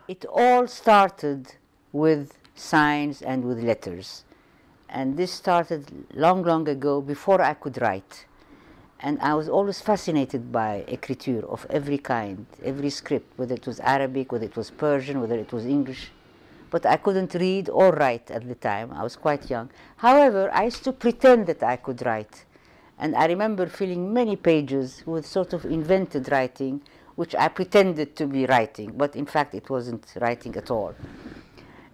It all started with signs and with letters. And this started long, long ago, before I could write. And I was always fascinated by écriture of every kind, every script, whether it was Arabic, whether it was Persian, whether it was English. But I couldn't read or write at the time. I was quite young. However, I used to pretend that I could write. And I remember filling many pages with sort of invented writing, which I pretended to be writing, but in fact it wasn't writing at all.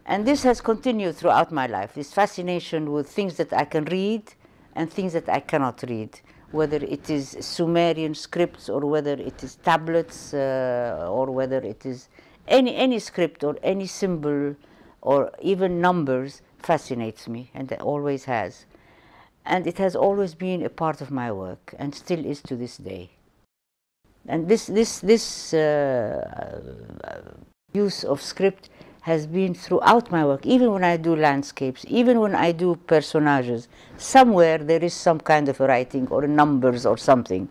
And this has continued throughout my life, this fascination with things that I can read and things that I cannot read, whether it is Sumerian scripts or whether it is tablets or whether it is any script or any symbol or even numbers fascinates me, and it always has. And it has always been a part of my work and still is to this day. And this use of script has been throughout my work, even when I do landscapes, even when I do personages. Somewhere there is some kind of a writing or numbers or something.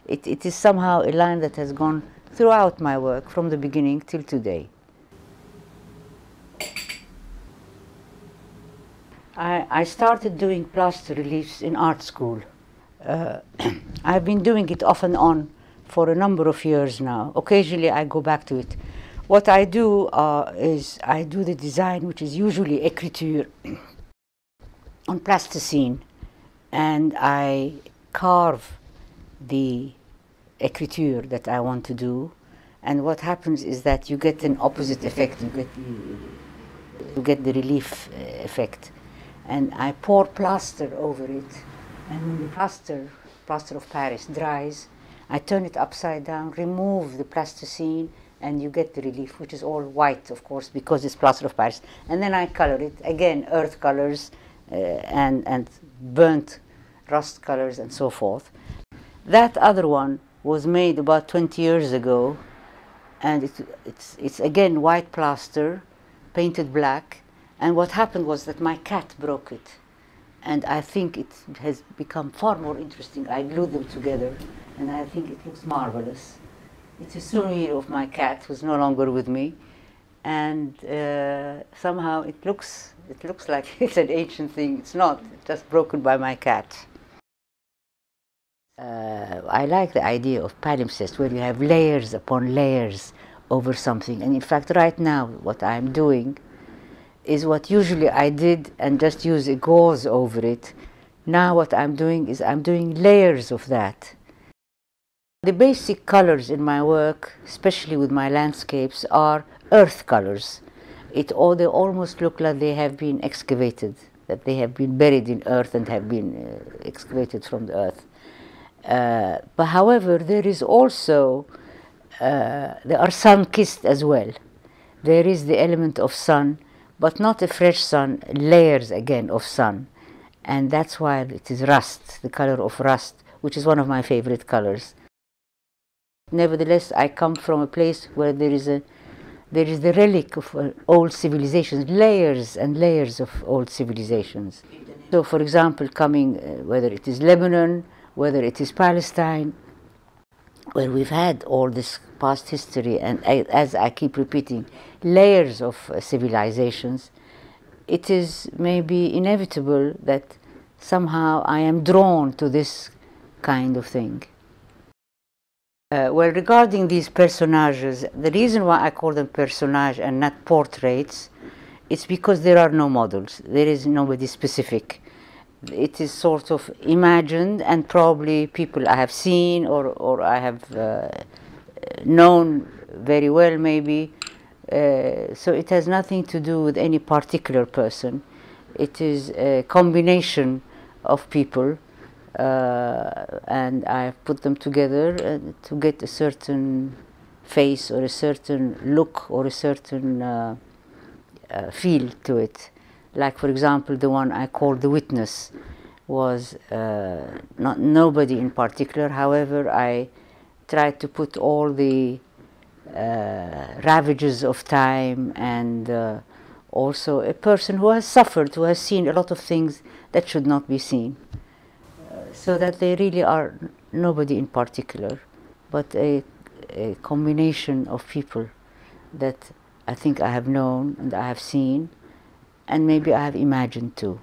It is somehow a line that has gone throughout my work from the beginning till today. I started doing plaster reliefs in art school. I've been doing it off and on for a number of years now. Occasionally I go back to it. What I do is I do the design, which is usually écriture, on plasticine, and I carve the écriture that I want to do. And what happens is that you get an opposite effect. You get the relief effect. And I pour plaster over it, and when the plaster of Paris dries, I turn it upside down, remove the plasticine, and you get the relief, which is all white, of course, because it's plaster of Paris. And then I color it, again, earth colors and burnt rust colors and so forth. That other one was made about 20 years ago, and it's again white plaster, painted black. And what happened was that my cat broke it. And I think it has become far more interesting. I glued them together, and I think it looks marvelous. It's a souvenir of my cat, who's no longer with me. And somehow it looks like it's an ancient thing. It's not, it's just broken by my cat. I like the idea of palimpsest, where you have layers upon layers over something. And in fact, right now, what I'm doing is what usually I did and just use a gauze over it. Now what I'm doing is I'm doing layers of that. The basic colors in my work, especially with my landscapes, are earth colors. They almost look like they have been excavated, that they have been buried in earth and have been excavated from the earth. But however, there is also, they are sun-kissed as well. There is the element of sun, but not a fresh sun, layers again of sun. And that's why it is rust, the color of rust, which is one of my favorite colors. Nevertheless, I come from a place where there is the relic of old civilizations, layers and layers of old civilizations. So, for example, coming, whether it is Lebanon, whether it is Palestine, where we've had all this past history, and as I keep repeating, layers of civilizations, it is maybe inevitable that somehow I am drawn to this kind of thing. Well, regarding these personages, the reason why I call them personages and not portraits, it's because there are no models. There is nobody specific. It is sort of imagined, and probably people I have seen or I have known very well, maybe. So it has nothing to do with any particular person. It is a combination of people, and I have put them together to get a certain face or a certain look or a certain feel to it. Like, for example, the one I called The Witness was not nobody in particular. However, I tried to put all the ravages of time, and also a person who has suffered, who has seen a lot of things that should not be seen. So that they really are nobody in particular, but a combination of people that I think I have known and I have seen, and maybe I have imagined too.